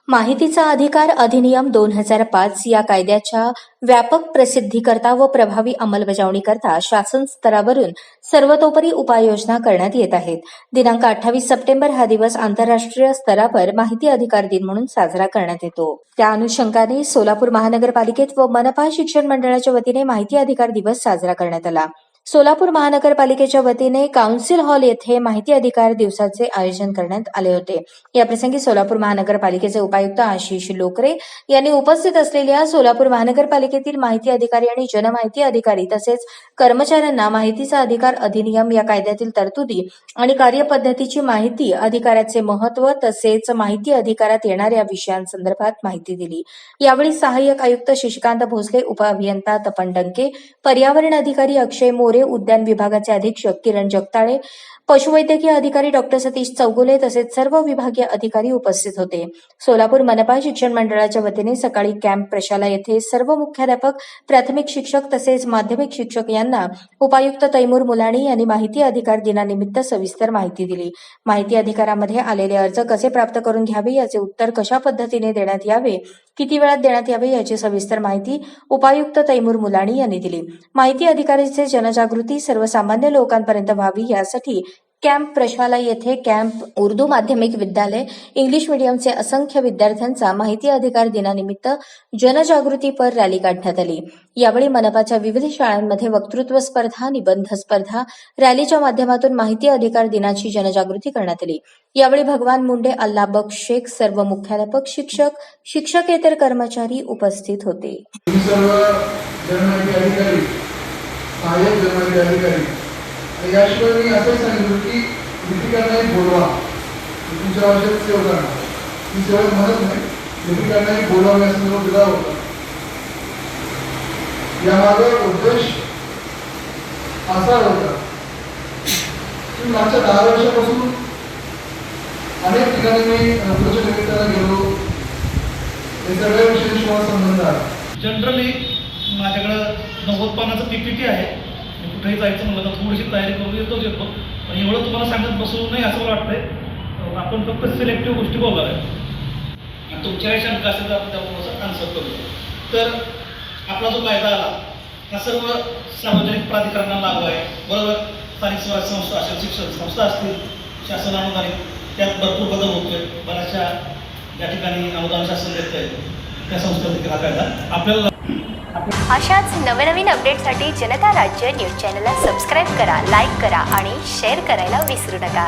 माहितीचा अधिकार अधिनियम 2005 या कायद्याच्या व्यापक प्रसिद्धीकरता व प्रभावी अंमलबजावणीकरता शासन स्तरावरून सर्वतोपरी उपाययोजना करण्यात येत आहेत. दिनांक 28 सप्टेंबर हा दिवस आंतरराष्ट्रीय स्तरावर माहिती अधिकार दिन म्हणून साजरा करण्यात येतो. त्या अनुषंगाने सोलापूर महानगरपालिकेत व मनपा शिक्षण मंडळाच्या वतीने माहिती अधिकार दिवस साजरा करण्यात आला. सोलापूर महानगरपालिकेच्या वतीने काउन्सिल हॉल येथे माहिती अधिकार दिवसाचे आयोजन करण्यात आले होते. याप्रसंगी सोलापूर महानगरपालिकेचे उपायुक्त आशिष लोकरे यांनी उपस्थित असलेल्या सोलापूर महानगरपालिकेतील माहिती अधिकारी आणि जनमाहिती अधिकारी तसेच कर्मचाऱ्यांना माहितीचा अधिकार अधिनियम या कायद्यातील तरतुदी आणि कार्यपद्धतीची माहिती अधिकाराचे महत्त्व तसेच माहिती अधिकारात येणाऱ्या विषयांसंदर्भात माहिती दिली. यावेळी सहाय्यक आयुक्त शशिकांत भोसले, उपअभियंता तपन डंके, पर्यावरण अधिकारी अक्षय मोरे, उद्यान विभागाचे अधीक्षक किरण जगताळे, पशुवैद्यकीय अधिकारी डॉक्टर सतीश चौगुले तसेच सर्व विभागीय अधिकारी उपस्थित होते. सोलापूर मनपा शिक्षण मंडळाच्या वतीने सकाळी कॅम्प प्रशाला येथे सर्व मुख्याध्यापक, प्राथमिक शिक्षक तसेच माध्यमिक शिक्षक यांना उपायुक्त तैमूर मुलाणी यांनी माहिती अधिकार दिनानिमित्त सविस्तर माहिती दिली. माहिती अधिकारामध्ये आलेले अर्ज कसे प्राप्त करून घ्यावे, याचे उत्तर कशा पद्धतीने देण्यात यावे, किती वेळात देण्यात यावे याची सविस्तर माहिती उपायुक्त तैमूर मुलाणी यांनी दिली. माहिती अधिकाराची जनजागृती सर्वसामान्य लोकांपर्यंत व्हावी यासाठी कॅम्प प्रशाला येथे कॅम्प उर्दू माध्यमिक विद्यालय इंग्लिश मीडियमचे असंख्य विद्यार्थ्यांचा माहिती अधिकार दिनानिमित्त जनजागृतीपर रॅली काढण्यात आली. यावेळी मनपाच्या विविध शाळांमध्ये वक्तृत्व स्पर्धा, निबंध स्पर्धा, रॅलीच्या माध्यमातून माहिती अधिकार दिनाची जनजागृती करण्यात आली. यावेळी भगवान मुंडे, अल्लाह बख्श शेख, सर्व मुख्याध्यापक, शिक्षक, शिक्षकेतर कर्मचारी उपस्थित होते. याशिवाय मी असंही सांगितलं की लिपिकांनाही बोलवा, तुमच्या भाषेत सेवा करा. ही सेवा म्हणत नाही, लिपिकांनाही बोलावे असं निरोप दिला होता. यामागे उद्देश असा होता की मागच्या 10 वर्षापासून अनेक ठिकाणी मी प्रवचन निमित्तानं गेलो. हे सगळ्या विषयाशी मला संबंध आहे. जनरली माझ्याकडं 90 पानाचं PPT आहे. कुठेही जायचं म्हणलं तर थोडीशी तयारी करून येतो पण एवढं तुम्हाला सांगत बसू नाही असं मला वाटतंय. आपण फक्त सिलेक्टिव्ह गोष्टी बोलाव्या आणि तुमच्या काही शंका असेल तर आपण त्यामुळे आन्सर करू. तर आपला जो कायदा आला हा सर्व सार्वजनिक प्राधिकरणांना लागू आहे, बरोबर. स्थानिक स्वराज्य संस्था असेल, शिक्षण संस्था असतील, शासन अनुदानित, त्यात भरपूर बदल होतोय. बऱ्याचशा ज्या ठिकाणी अनुदान शासन देत आहे त्या संस्था देखील हा कायदा आपल्याला. अशाच नवनवीन अपडेटसाठी जनता राज्य न्यूज चॅनलला सबस्क्राईब करा, लाईक करा आणि शेअर करायला विसरू नका.